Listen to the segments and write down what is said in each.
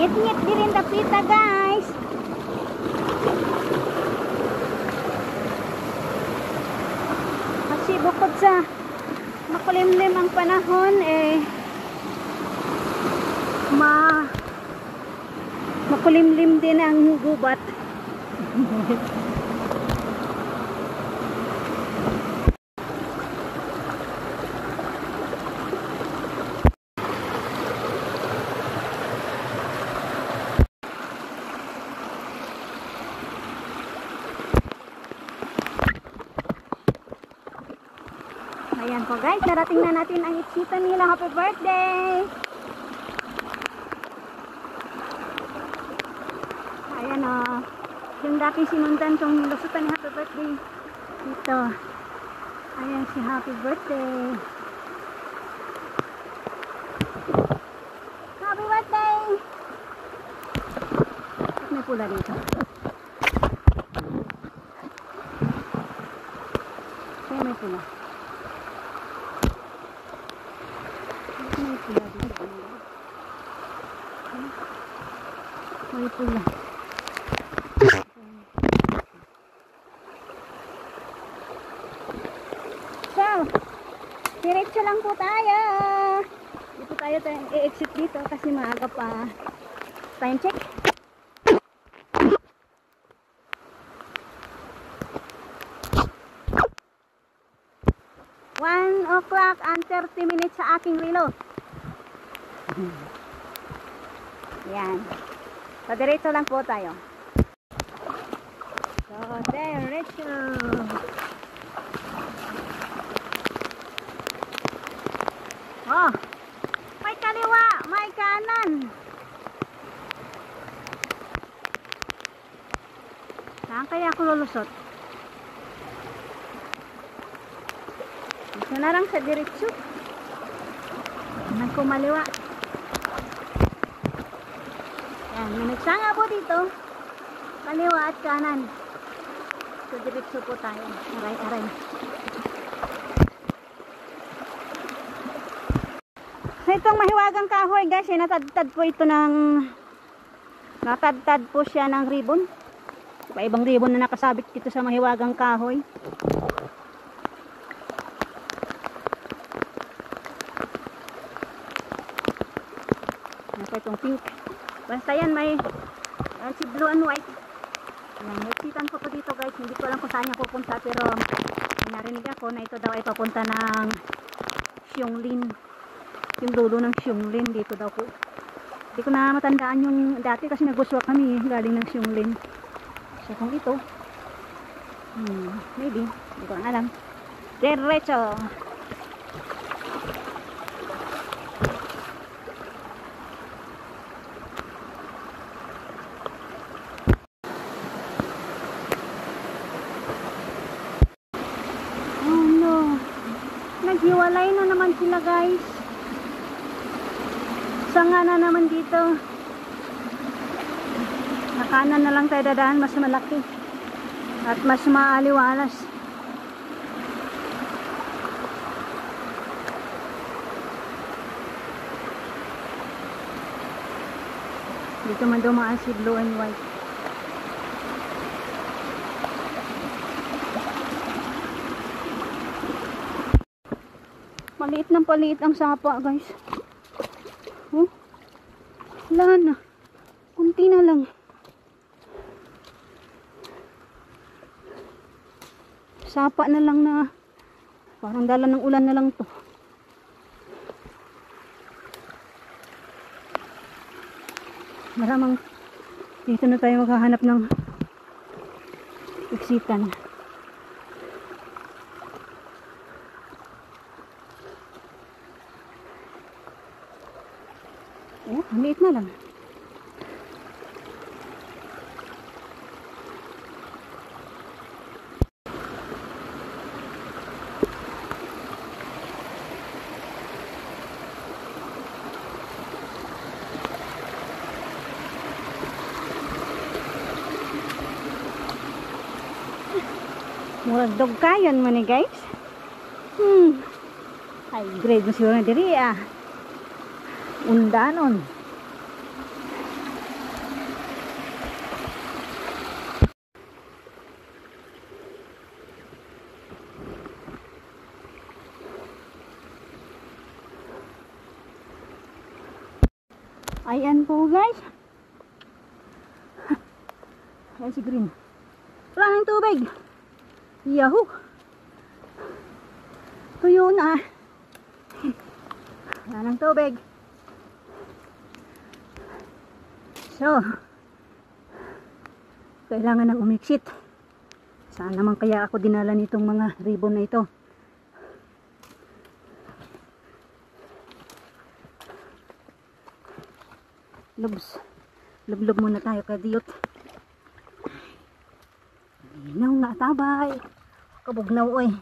Ngit-ngit di rin dapita guys. Kasi bukod sa makulimlim ang panahon makulimlim din ang gubat. Ayan po guys, narating na natin ang itsita nila. Happy birthday! Ayan o, yung dating sinundan kong lusutan ni happy birthday dito. Ayan si happy birthday. Happy birthday! May pula dito. Kaya may pula. May pula dito. May pula. So, diretso lang po tayo. Dito tayo i-exit dito kasi maaga pa. Time check. 1 o'clock and 30 minutes sa aking reload. Yan. So, diretso lang po tayo. So, diretso. Oh, may kaliwa, may kanan. Saan kaya ako lulusot? Ito na lang sa diretso. Nang kumaliwa. Yan, may nagsanga po dito. Kaliwa at kanan. So, diretso po tayo. Aray-aray. So, itong mahiwagang kahoy guys, natadtad po ito ng natadtad po siya ng ribbon. Iba-ibang ribbon na nakasabit dito sa mahiwagang kahoy. Itong pink. Basta yan may si blue and white. Yan, naksitan ko po dito guys. Hindi ko alam kung saan niya pupunta pero narinig ako na ito daw ay papunta ng Xiongling. Yung dulo ng Xiongling dito daw po. Hindi ko na matandaan yung dati kasi nag-buswak kami galing ng Xiongling. So kung ito maybe, hindi ko alam. Diretso. Naghiwalay na naman sila guys. Sanga na naman dito. Nakanan na lang tayo dadaan, mas malaki at mas maaliwalas. Dito man dumaan si blue and white. Paliit ng paliit ang sapa guys. Oh, wala na. Kunti na lang. Sapa na lang na. Parang dala ng ulan na lang to. Maramang dito na tayo maghahanap ng exitan. Oh, maliit na lang. Murag dog kayon man ni guys. High grade na siguro na diri ah. Undanon. Ayan po guys. Ayan si Green. Wala ng tubig. Yahoo! Tuyo na. Wala ng tubig. So, kailangan ng umiksit. Saan naman kaya ako dinala nitong mga ribbon na ito? Lublob muna tayo kadiyot. Inaw na tabay. Kabugnaw oy.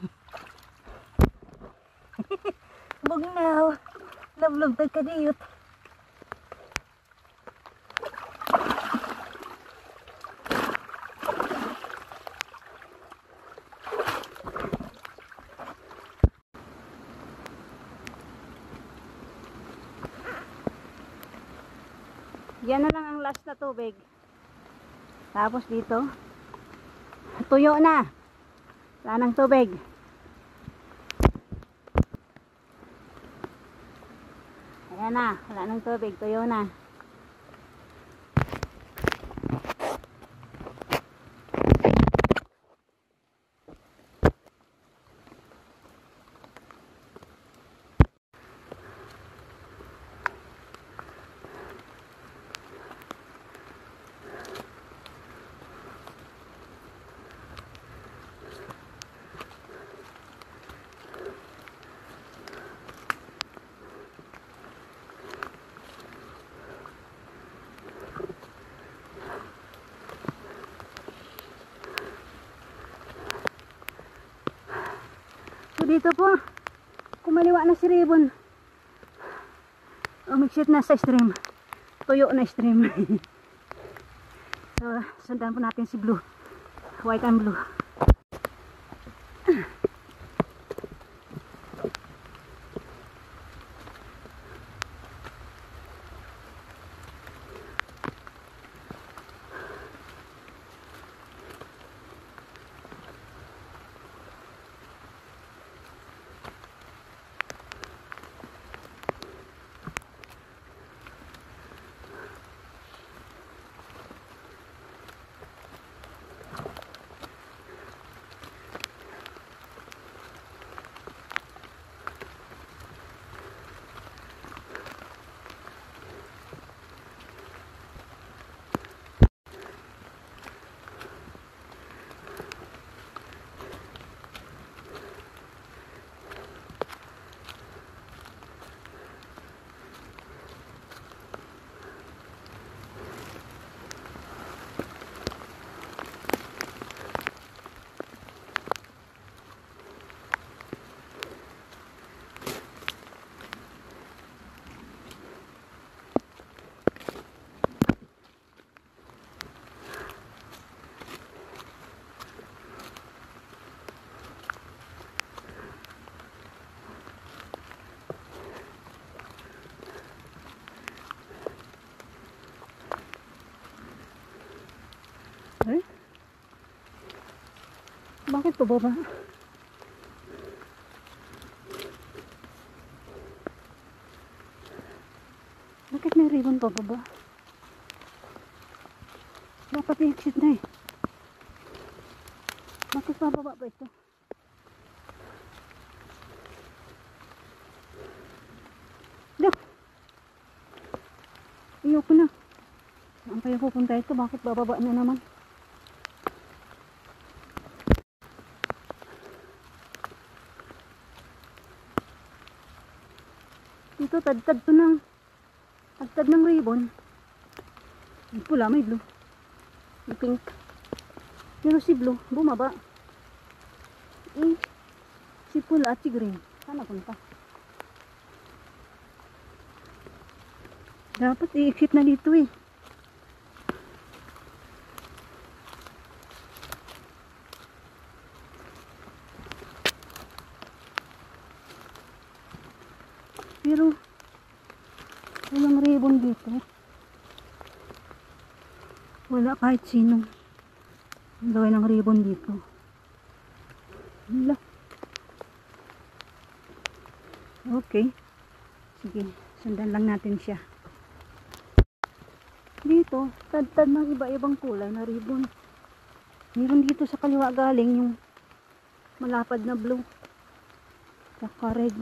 Bugnaw. Lublob tayo kadiyot. Yan na lang ang last na tubig. Tapos dito, tuyo na. Wala ng tubig. Ayan na, wala ng tubig, tuyo na. Dito po, kumaliwa na si ribbon. Umiksit na sa stream. Tuyo na stream. So, sundan po natin si blue. White and blue. Eh? Bakit pababa? Bakit may ribbon pababa? Dapat i-exit na eh. Bakit pababa ba ito? Look! Ayoko na. Saan kaya pupunta ito? Bakit bababa na naman? Dito, tagtad to ng ribbon. May pula, may blue. May pink. Pero si blue, bumaba. Eh, si pula at si green. Saan napunta? Dapat i-exit na dito eh. Pero walang ribbon dito. Wala kahit sinong gawin ng ribbon dito. Wala. Okay. Sige, sundan lang natin siya. dito. Tad-tad ng iba-ibang kulay na ribbon. Meron dito sa kaliwa galing yung malapad na blue. Tsaka red.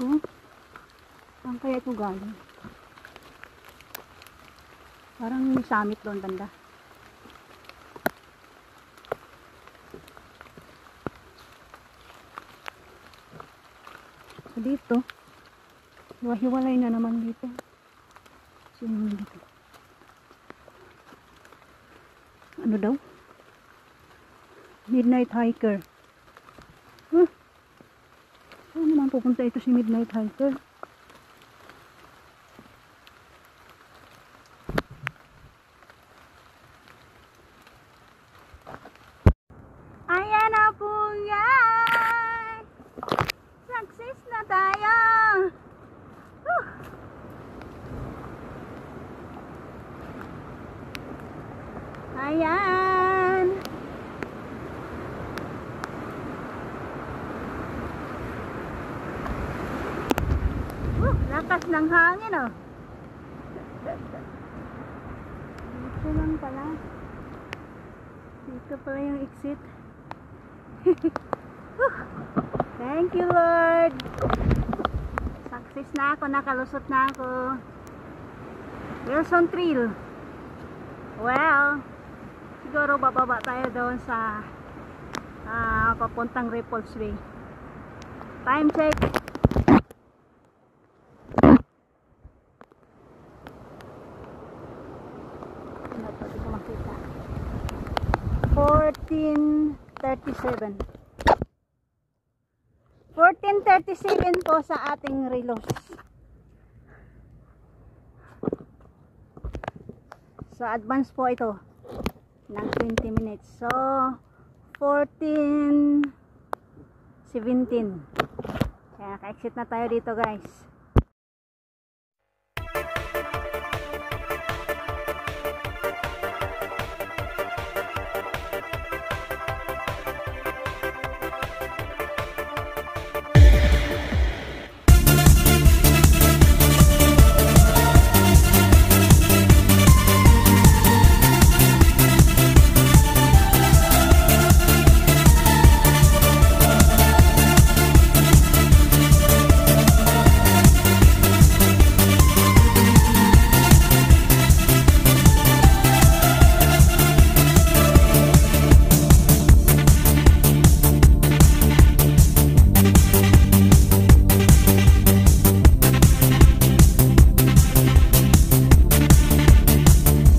Oh, saan kaya ito galing? Parang may summit doon banda. So dito, hiwa-hiwalay na naman dito. Sino dito? Ano daw? Midnight hiker. Huh? Saan naman pupunta ito si Midnight hiker? Ayan na po yan! Success na tayo! Whew! Ayan! Lakas ng hangin oh! Dito lang pala. Dito pala yung exit. Thank you Lord. Success na ako, nakalusot na ako. Wilson Trail. Well, siguro bababa tayo doon sa papuntang Ripples Way. Time check. Ano to, di ko makita. 14:37. 14:37 po sa ating relos. So advance po ito ng 20 minutes. So 14:17. Kaya ka-exit na tayo dito guys.